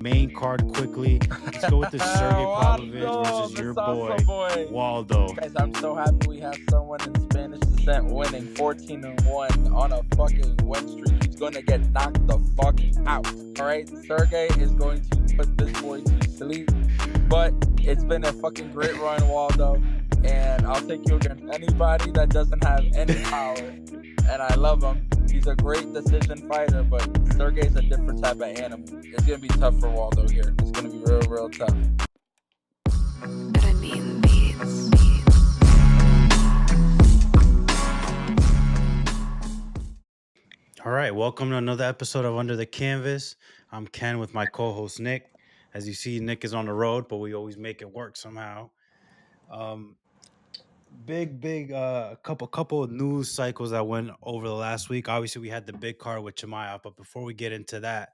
main card quickly. Let's go with the Sergey Pavlovich Waldo, versus the your salsa boy boy. Waldo. Guys, I'm so happy we have someone in Spanish descent winning 14-1 on a fucking win streak. He's going to get knocked the fuck out. All right, Sergey is going to put this boy to sleep. But it's been a fucking great run, Waldo. And I'll take you against anybody that doesn't have any power. And I love him. He's a great decision fighter, but Sergey's a different type of animal. It's going to be tough for Waldo here. It's going to be real, real tough. All right, welcome to another episode of Under the Canvas. I'm Ken with my co-host Nick. As you see, Nick is on the road, but we always make it work somehow. Um, big couple of news cycles that went over the last week. Obviously, we had the big card with Chimaev, but before we get into that,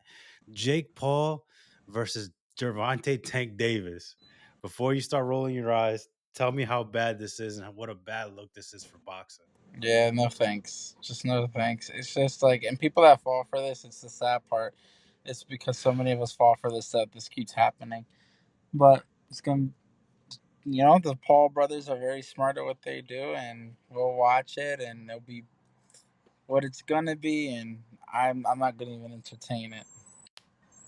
Jake Paul versus Gervonta Tank Davis. Before you start rolling your eyes, tell me how bad this is and what a bad look this is for boxing. Yeah, no thanks. Just no thanks. It's just like, and people that fall for this, it's the sad part. It's because so many of us fall for this that this keeps happening. But it's going to, the Paul brothers are very smart at what they do, and we'll watch it, and it'll be what it's going to be, and I'm not going to even entertain it.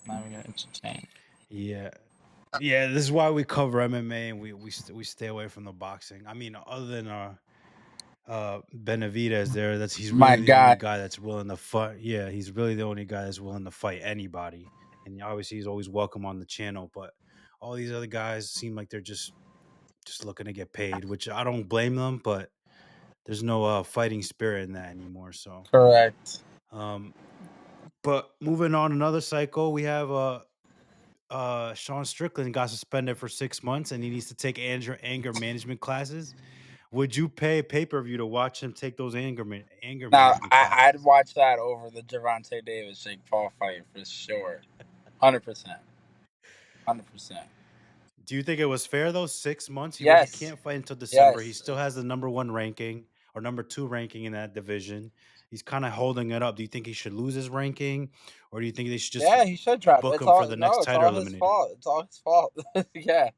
I'm not even going to entertain. Yeah, yeah. This is why we cover MMA and we stay away from the boxing. I mean, other than Benavidez there, that's he's My really the only God. guy that's willing to fight. Yeah, he's really the only guy that's willing to fight anybody, and obviously he's always welcome on the channel. But all these other guys seem like they're just looking to get paid, which I don't blame them. But there's no fighting spirit in that anymore. So, Correct. um, but moving on another cycle, we have Sean Strickland got suspended for 6 months, and he needs to take anger management classes. Would you pay pay per view to watch him take those anger Now, management I'd classes? watch that over the Gervonta Davis Jake Paul fight for sure. 100%. 100%. Do you think it was fair though? 6 months. He Yes. can't fight until December. He Yes. still has the number one ranking or number two ranking in that division. He's kind of holding it up. Do you think he should lose his ranking, or do you think they should just Yeah, he should drop. book It's him for all the no, next it's title all his eliminator? fault. It's all his fault. Yeah.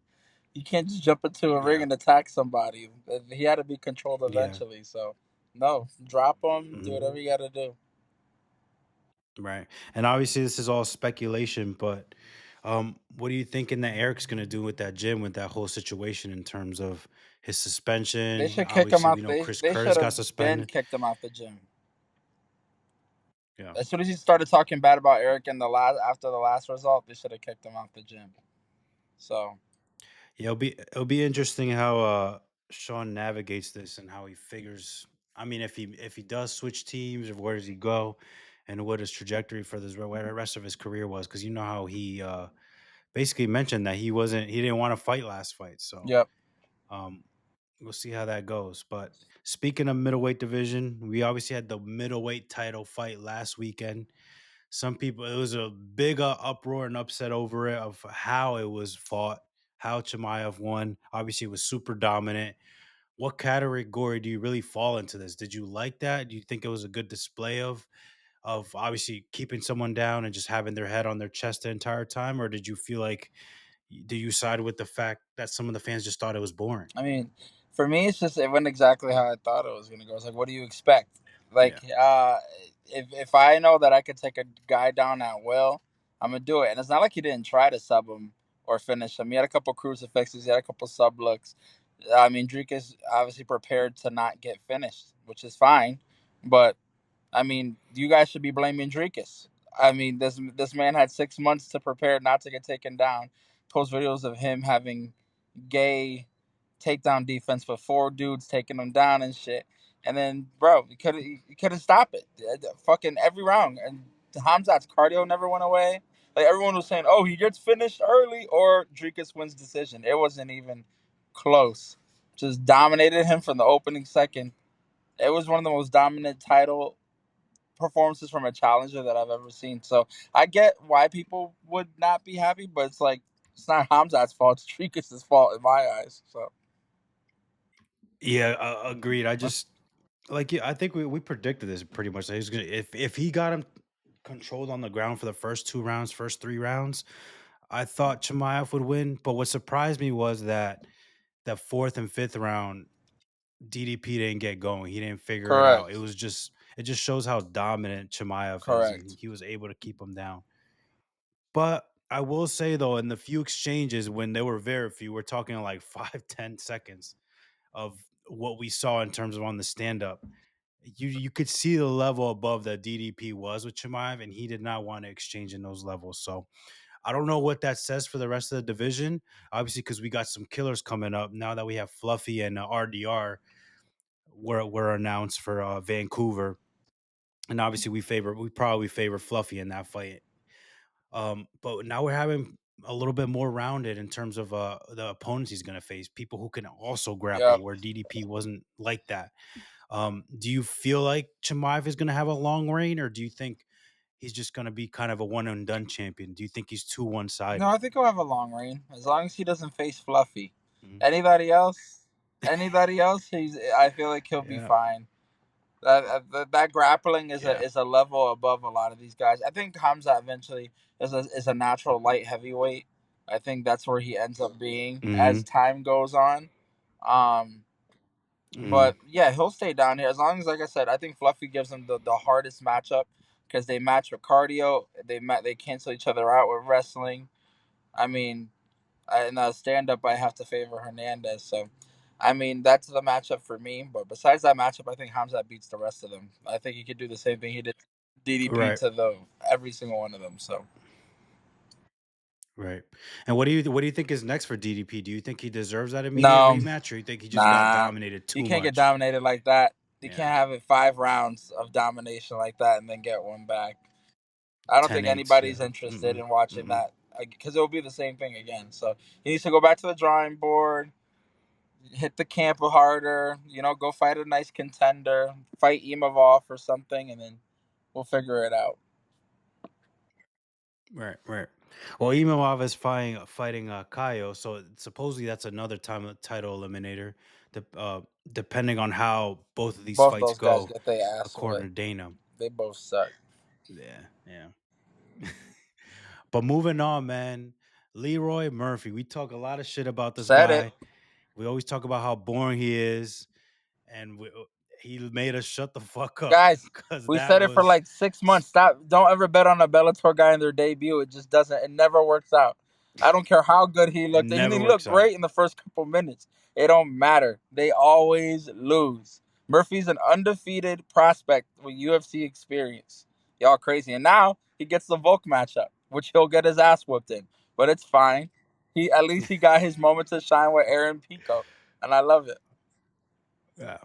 You can't just jump into a ring Yeah, and attack somebody. He had to be controlled yeah, eventually. So, no, drop him. Do hmm whatever you got to do. right. And obviously, this is all speculation, but what are you thinking that Eric's going to do with that gym, with that whole situation in terms of his They suspension? should kick him Obviously, we out. know They Chris they should Curtis got have been suspended. kicked him out the gym. Yeah. As soon as he started talking bad about Eric in the last after the last result, they should have kicked him out the gym. So, Yeah, it'll be interesting how Sean navigates this and how he figures. I mean, if he does switch teams, or where does he go, and what his trajectory for this rest of his career was, because you know how he basically mentioned that he didn't want to fight last fight. So yep. um, we'll see how that goes. But speaking of middleweight division, we obviously had the middleweight title fight last weekend. Some people, it was a big uproar and upset over it of how it was fought, how Chimaev won. Obviously, it was super dominant. What category do you really fall into this? Did you like that? Do you think it was a good display of obviously keeping someone down and just having their head on their chest the entire time, or did you feel like do you side with the fact that some of the fans just thought it was boring? I mean, for me, it's just it went exactly how I thought it was gonna go. It's like, what do you expect? Yeah. Like, if I know that I could take a guy down at will, I'm gonna do it. And it's not like he didn't try to sub him or finish him. He had a couple crucifixes. He had a couple sub looks. I mean, Drake is obviously prepared to not get finished, which is fine. But I mean, you guys should be blaming Drinkus. I mean, this man had 6 months to prepare not to get taken down. Post videos of him having gay takedown defense for four dudes taking him down and shit. And then, bro, you couldn't stop it. Fucking every round. And Hamzat's cardio never went away. Like everyone was saying, oh, he gets finished early or Dricus wins decision. It wasn't even close. Just dominated him from the opening second. It was one of the most dominant title performances from a challenger that I've ever seen. So I get why people would not be happy, but it's like it's not Hamzat's fault. It's Dricus' fault in my eyes. So. Yeah, agreed. I just like yeah, I think we predicted this pretty much. That he's gonna if he got him controlled on the ground for the first two rounds, first three rounds. I thought Chimaev would win, but what surprised me was that fourth and fifth round, DDP didn't get going. He didn't figure it out. Correct. It just shows how dominant Chimaev is, and Correct. he was able to keep him down. But I will say though, in the few exchanges when they were very few, we're talking like 5, 10 seconds of what we saw in terms of on the stand up. You could see the level above that DDP was with Chimaev, and he did not want to exchange in those levels. So I don't know what that says for the rest of the division. Obviously, because we got some killers coming up now that we have Fluffy and RDR were announced for Vancouver, and obviously we probably favor Fluffy in that fight. But now we're having a little bit more rounded in terms of the opponents he's going to face, people who can also grapple, Yep. where DDP wasn't like that. Do you feel like Chimaev is going to have a long reign, or do you think he's just going to be kind of a one and done champion? Do you think he's too one No, sided? I think he'll have a long reign as long as he doesn't face Fluffy. Mhm. Anybody else? Anybody else? He's. I feel like he'll be Yeah, fine. That grappling yeah. is a level above a lot of these guys. I think Hamza eventually is a natural light heavyweight. I think that's where he ends up being as Hmm. time goes on. Um, Hmm. but yeah, he'll stay down here as long as, like I said, I think Fluffy gives him the hardest matchup because they match with cardio. They cancel each other out with wrestling. I mean, in a stand up, I have to favor Hernandez. So, I mean, that's the matchup for me. But besides that matchup, I think Hamza beats the rest of them. I think he could do the same thing he did DDP Right, to the every single one of them. So, right. And what do you think is next for DDP? Do you think he deserves that immediate no, rematch, or you think he just got nah, dominated he too can't get much? dominated like that. You Yeah, can't have it 5 rounds of domination like that and then get one back. I don't think 10-8. anybody's Yeah. interested Mm-mm. in watching Mm-mm. that because it will be the same thing again. So he needs to go back to the drawing board, hit the camp harder, go fight a nice contender, fight Imavov or something, and then we'll figure it out. Right, right. Well, Imavov is fighting Kaio, so supposedly that's another title eliminator. Depending on how both of these Both fights those guys go, get their ass according whooped. to Dana. They both suck. Yeah, yeah. But moving on, man. Leroy Murphy. We talk a lot of shit about this Said it. guy. We always talk about how boring he is, and he made us shut the fuck up Guys, because we that said it for was like 6 months. Stop! Don't ever bet on a Bellator guy in their debut. It just doesn't. It never works out. I don't care how good he it looked. He never looked works out. great in the first couple minutes. It don't matter. They always lose. Murphy's an undefeated prospect with UFC experience. Y'all crazy. And now he gets the Volk matchup, which he'll get his ass whooped in. But it's fine. He at least he got his moment to shine with Aaron Pico, and I love it. Yeah.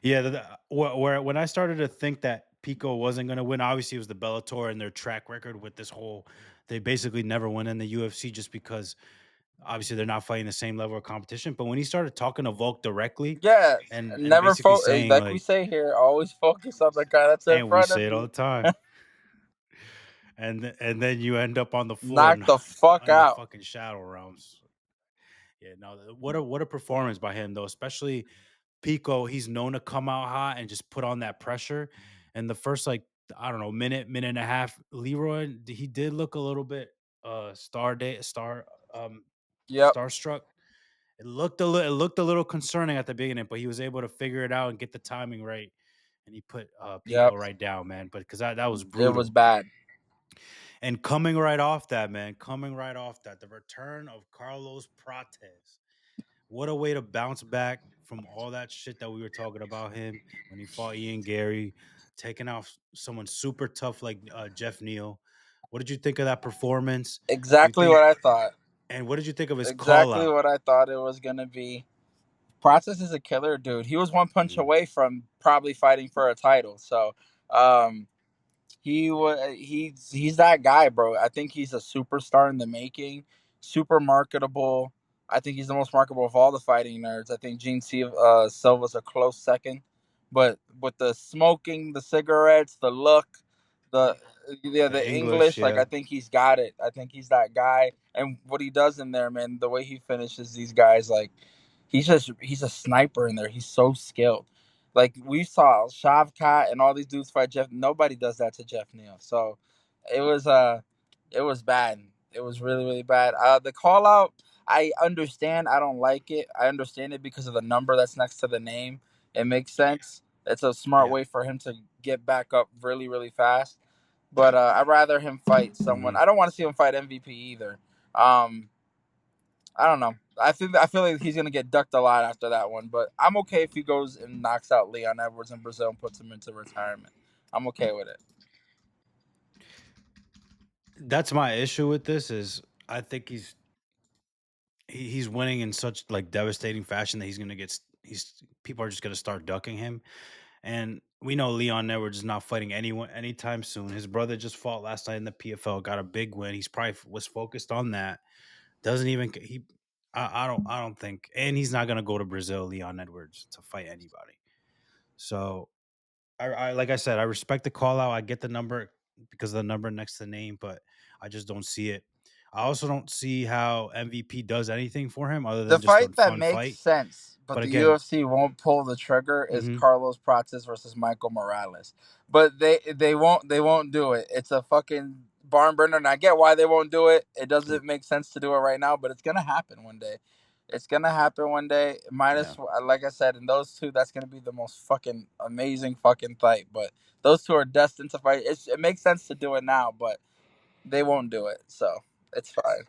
Yeah, where when I started to think that Pico wasn't going to win, obviously it was the Bellator and their track record with this whole. They basically never win in the UFC just because obviously they're not fighting the same level of competition. But when he started talking to Volk directly Yeah, and never basically saying like we like, say here, always focus on the guy that's in and we front of say it all you. the time, and then you end up on the floor Knock the fuck in the out. fucking shadow realms. Yeah, no, what a performance by him though, especially Pico. He's known to come out hot and just put on that pressure. And the first like I don't know minute and a half, Leroy he did look a little bit um Yep, starstruck. It looked a little concerning at the beginning, but he was able to figure it out and get the timing right. And he put Pico yep. right down, man. But because that was It was brutal. bad. And coming right off that, man, coming right off that, the return of Carlos Prates. What a way to bounce back from all that shit that we were talking about him when he fought Ian Gary, taking off someone super tough like Jeff Neal. What did you think of that performance? Do you Exactly think, what I thought. and what did you think of his call Exactly out? what I thought it was gonna be. Process is a killer, dude. He was one punch Mm, away from probably fighting for a title. So, um, he's that guy, bro. I think he's a superstar in the making, super marketable. I think he's the most marketable of all the fighting nerds. I think Silva's a close second, but with the smoking, the cigarettes, the look, the the the English, English, like I yeah. think he's got it. I think he's that guy, and what he does in there, man, the way he finishes these guys, like he's a sniper in there. He's so skilled. Like we saw Shavkat and all these dudes fight Jeff. Nobody does that to Jeff Neal. So it was it was bad. It was really really bad. The call out, I understand. I don't like it. I understand it because of the number that's next to the name. It makes sense. It's a smart Yeah. way for him to get back up really really fast. But I'd rather him fight someone. Mhm. I don't want to see him fight MVP either. Um, I don't know. I feel like he's gonna get ducked a lot after that one. But I'm okay if he goes and knocks out Leon Edwards in Brazil and puts him into retirement. I'm okay with it. That's my issue with this is I think he's winning in such like devastating fashion that he's gonna he's people are just gonna start ducking him. And we know Leon Edwards is not fighting anyone anytime soon. His brother just fought last night in the PFL, got a big win. He's probably was focused on that. Doesn't even he. I don't think, and he's not gonna go to Brazil, Leon Edwards, to fight anybody. So I like I said, I respect the call out. I get the number because of the number next to the name, but I just don't see it. I also don't see how MVP does anything for him other The than just a fight that fun makes fight. sense, but But the again, UFC won't pull the trigger is mhm, Carlos Prates versus Michael Morales. But they won't do it. It's a fucking barn burner, and I get why they won't do it. It yeah, doesn't make sense to do it right now, but it's gonna happen one day. It's gonna happen one day. yeah. Minus, like I said, in those two, that's gonna be the most fucking amazing fucking fight. But those two are destined to fight. It makes sense to do it now, but they won't do it, so it's fine.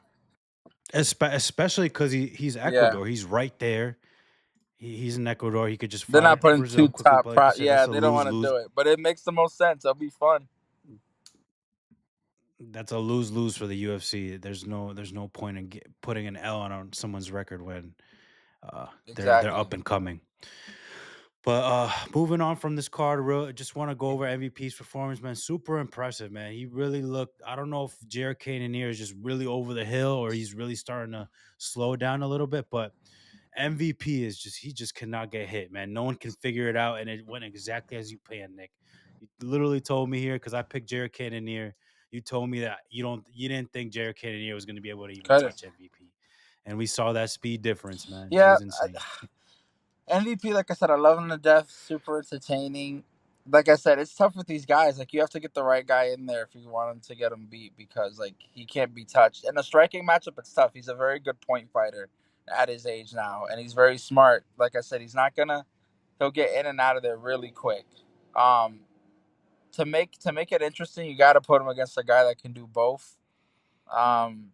Especially because he's Yeah. Ecuador. He's right there. He's in Ecuador. He could just They're fly not to putting Brazil two quickly. But like you said, Yeah, that's a they don't lose want to lose. do it, but it makes the most sense. It'll be fun. That's a lose lose for the UFC. There's no point in putting an L on someone's record when they're Exactly. up and coming. But moving on from this card, real just want to go over MVP's performance, man. Super impressive, man. He really looked. I don't know if Jared Cannonier is just really over the hill or he's really starting to slow down a little bit, but MVP is just he just cannot get hit, man. No one can figure it out, and it went exactly as you planned, Nick. You literally told me here because I picked Jared Cannonier. You told me that you didn't think Jared Cannonier was going to be able to even Cut it. touch MVP, and we saw that speed difference, man. It Yeah, was insane. MVP. Like I said, I love him to death. Super entertaining. Like I said, it's tough with these guys. Like you have to get the right guy in there if you want him to get him beat because like he can't be touched. In a striking matchup, it's tough. He's a very good point fighter at his age now, and he's very smart. Like I said, he's not gonna. He'll get in and out of there really quick. Um, to make it interesting, you got to put him against a guy that can do both. Um,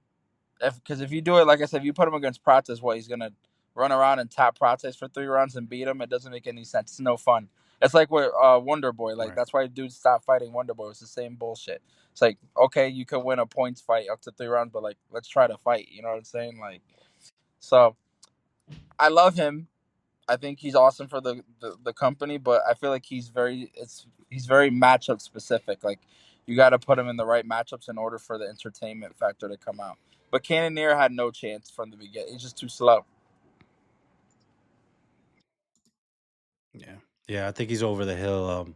if you do it like I said, if you put him against Prates, what he's gonna run around and tap Prates for 3 rounds and beat him? It doesn't make any sense. It's no fun. It's like with Wonder Boy. Like Right. that's why dudes stop fighting Wonder Boy. It's the same bullshit. It's like okay, you could win a points fight up to 3 rounds, but like let's try to fight. You know what I'm saying? Like so, I love him. I think he's awesome for the company, but I feel like he's very matchup specific. Like you got to put him in the right matchups in order for the entertainment factor to come out. But Cannonier had no chance from the beginning. He's just too slow. Yeah. Yeah, I think he's over the hill.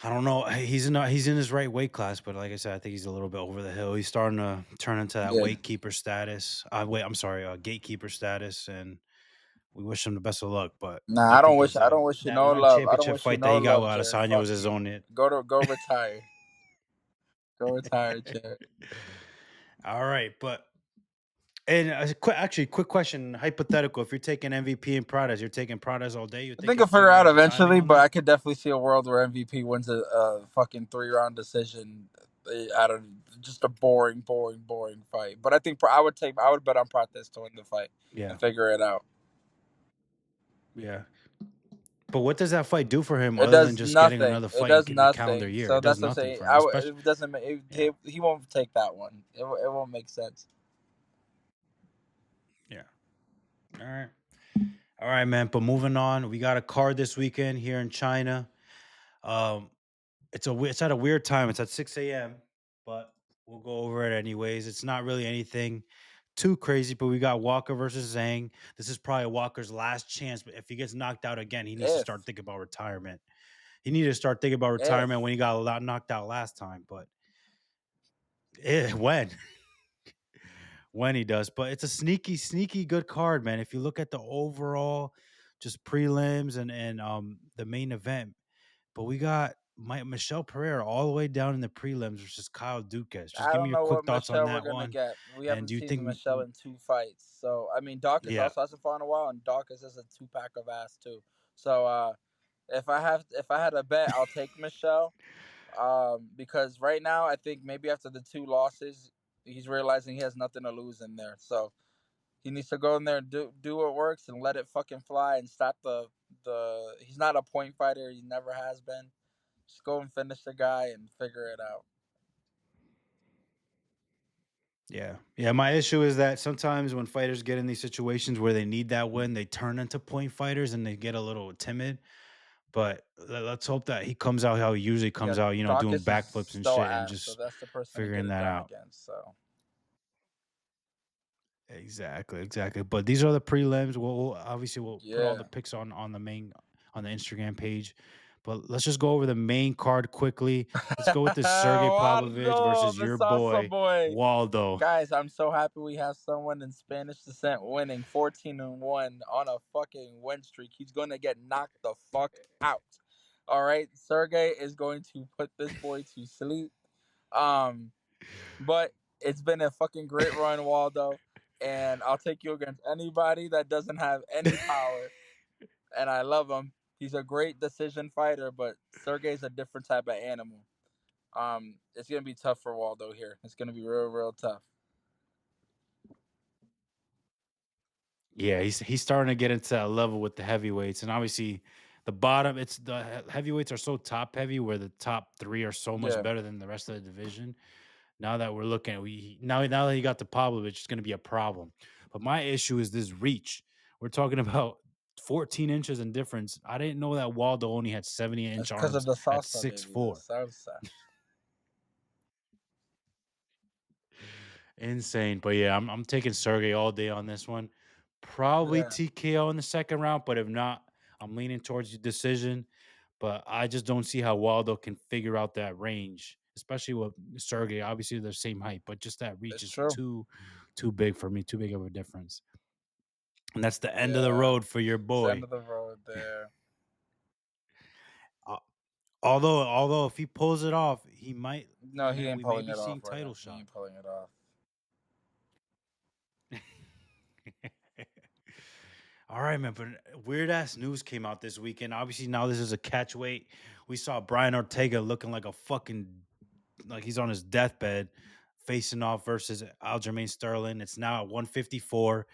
I don't know. He's in his right weight class, but like I said, I think he's a little bit over the hill. He's starting to turn into that Yeah. weight keeper status. I'm sorry, gatekeeper status, and we wish him the best of luck. But Nah, I I don't think wish. his I don't wish you that no one love. I don't championship wish you fight that no he got with love, Jared. Adesanya Fuck was his you. own hit. Go retire. Go retire, Jared. All right, but and actually, quick question, hypothetical: if you're taking MVP and Pradas, you're taking Pradas all day. You're I think I'll thinking figure figure out out the timing eventually, on but that. I could definitely see a world where MVP wins a fucking 3 round decision out of just a boring, boring, boring fight. But I think I would bet on Prates to win the fight Yeah, and figure it out. yeah. But what does that fight do for him It other than does just getting nothing. another It fight does in the calendar nothing. year? So It does that's what I'm nothing saying. for him, especially. It doesn't. Yeah, He won't take that one. It won't make sense. yeah. All right. All right, man. But moving on, we got a card this weekend here in China. Um, it's at a weird time. It's at 6 a.m., but we'll go over it anyways. It's not really anything too crazy, but we got Walker versus Zhang. This is probably Walker's last chance. But if he gets knocked out again, he needs to If start thinking about retirement. He needed to start thinking about if retirement when he got knocked out last time. But when when he does, but it's a sneaky good card, man. If you look at the overall, just prelims and the main event, but we got Michelle Pereira all the way down in the prelims versus Kyle Duquesne. Just I give me don't your know quick what thoughts on Michelle we're that gonna one. get. We And haven't do you seen think? Michelle in 2 fights. So I mean, Dawkins Yeah, also hasn't fought in a while, and Dawkins is a 2 pack of ass too. So if I had a bet, I'll take Michelle. Because right now I think maybe after the 2 losses, he's realizing he has nothing to lose in there. So he needs to go in there and do what works and let it fucking fly and stop the. He's not a point fighter. He never has been. Just go and finish the guy and figure it out. yeah. My issue is that sometimes when fighters get in these situations where they need that win, they turn into point fighters and they get a little timid. But let's hope that he comes out how he usually Yeah, comes out, doing Dawkins is backflips and still shit and ass, so just that's the person to get figuring it that done out. against. So Exactly, exactly. But these are the prelims. We'll put all the yeah. picks on the main on the Instagram page. But let's just go over the main card quickly. Let's go with this Sergey Pavlovich Waldo, versus the your salsa boy boy. Waldo. Guys, I'm so happy we have someone in Spanish descent winning 14-1 on a fucking win streak. He's going to get knocked the fuck out. All right, Sergey is going to put this boy to sleep. Um, but it's been a fucking great run, Waldo, and I'll take you against anybody that doesn't have any power. And I love him. He's a great decision fighter, but Sergey's a different type of animal. It's gonna be tough for Waldo here. It's gonna be real, real tough. Yeah, he's starting to get into that level with the heavyweights, and obviously the bottom. It's the heavyweights are so top heavy, where the top three are so much Yeah, better than the rest of the division. Now that we're looking at now that he got the Pavlovich, it's going to be a problem. But my issue is this reach. We're talking about 14 inches in difference. I didn't know that Waldo only had 70-inch it's because of arms the at salsa, six baby. The four. salsa. Insane. But yeah, I'm taking Sergey all day on this one. Probably Yeah, TKO in the second round, but if not, I'm leaning towards the decision. But I just don't see how Waldo can figure out that range, especially with Sergey. Obviously, they're the same height, but just that reach it's is true. too big for me, too big of a difference. And that's the end of the Yeah, road for your it's the end boy. of the road there. Uh, although if he pulls it off, he might No, he ain't we may pulling be it seeing off right title now. He ain't shots. pulling it off. All right, man. But weird ass news came out this weekend. Obviously, now this is a catch weight. We saw Brian Ortega looking like a fucking like he's on his deathbed, facing off versus Aljamain Sterling. It's now at 154.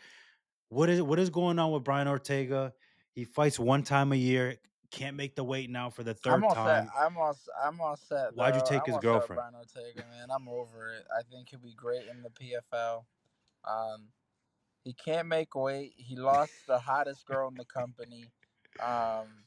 What is going on with Brian Ortega? He fights one time a year. Can't make the weight now for the I'm third all set. time. I'm all set, Why'd you though. take I'm his all set with girlfriend? Brian Ortega, man. I'm over it. I think he'll be great in the PFL. Um, he can't make weight. He lost the hottest girl in the company. Um,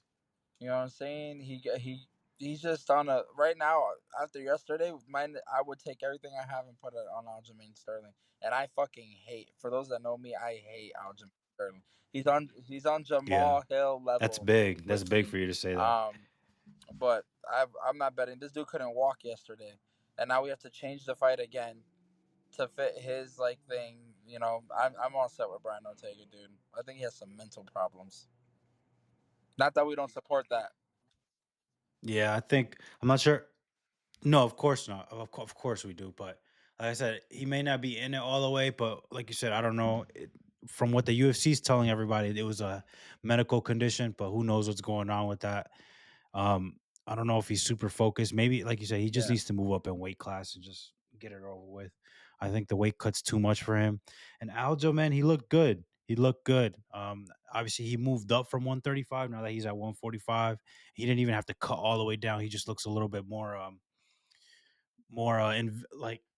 You know what I'm saying? He's just on a right now. After yesterday, mine I would take everything I have and put it on Aljamain Sterling. And I fucking hate. For those that know me, I hate Aljamain Sterling. He's on Yeah, Jamal Hill that's level big. That's with big me. for you to say that. Um, but I'm not betting. This dude couldn't walk yesterday, and now we have to change the fight again to fit his like thing. I'm all set with Brian Ortega, dude. I think he has some mental problems. Not that we don't support that. Yeah, I think I'm not sure. No, of course not. Of course we do. But like I said, he may not be in it all the way. But like you said, I don't know. From what the UFC is telling everybody, it was a medical condition. But who knows what's going on with that? Um, I don't know if he's super focused. Maybe, like you said, he just Yeah, needs to move up in weight class and just get it over with. I think the weight cut's too much for him. And Aljo, man, he looked good. He looked good. Obviously, he moved up from 135. Now that he's at 145, he didn't even have to cut all the way down. He just looks a little bit more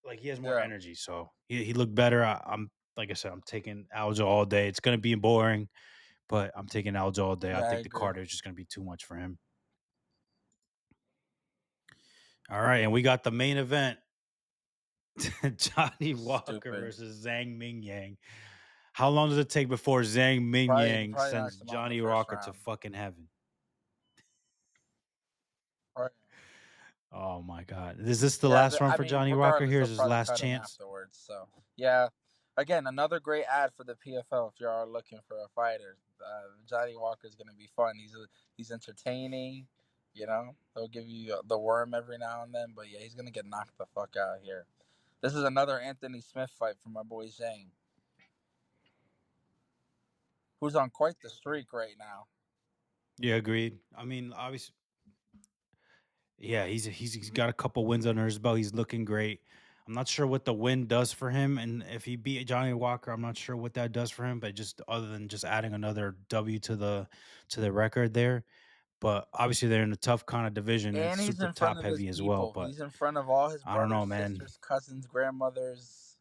like he has more yeah. energy. So he looked better. I'm like I said, I'm taking Aljo all day. It's gonna be boring, but I'm taking Aljo all day. I Yeah, I think the agree. card is just gonna be too much for him. All right, and we got the main event: Johnny Walker Stupid. versus Zhang Ming Yang. How long does it take before Zhang Ming Yang Probably sends knocks him out in the Johnny first Walker to round. fucking heaven? Right. Oh my god, is this the Yeah, last run I for mean, Johnny Walker? regardless, Here's they'll his probably last cut him chance. afterwards. So, yeah. Again, another great ad for the PFL if you are looking for a fighter. Johnny Walker is going to be fun. He's entertaining. You know, they'll give you the worm every now and then, but yeah, he's gonna get knocked the fuck out here. This is another Anthony Smith fight for my boy Zhang, who's on quite the streak right now. Yeah, agreed. I mean, obviously, yeah, he's got a couple wins under his belt. He's looking great. I'm not sure what the win does for him, and if he beat Johnny Walker, I'm not sure what that does for him. But just other than just adding another W to the record there, but obviously they're in a tough kind of division. It's And he's super in front top of his heavy as well. people. But He's in front of all his I don't know, brothers, man. sisters, cousins, grandmothers.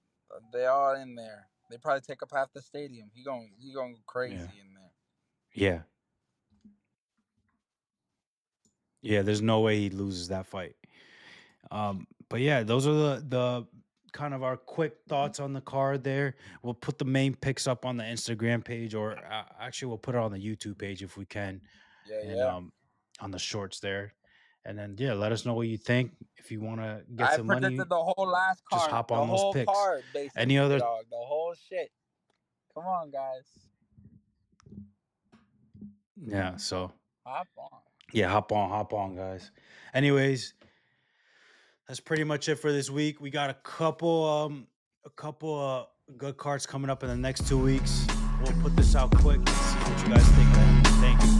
They all in there. They probably take up half the stadium. He going go Yeah, crazy in there. yeah, yeah. There's no way he loses that fight. But yeah, those are the kind of our quick thoughts on the card there. We'll put the main picks up on the Instagram page, or actually, we'll put it on the YouTube page if we can, Yeah, and yeah. on the shorts there. And then yeah, let us know what you think. If you want to get I some predicted money, the whole last just card, hop the on those whole picks. card, Any basically, other? dog, the whole shit. Come on, guys, Yeah. So hop on. yeah, hop on, guys. Anyways, that's pretty much it for this week. We got a couple good cards coming up in the next 2 weeks. We'll put this out quick and see what you guys think, man. Thank you.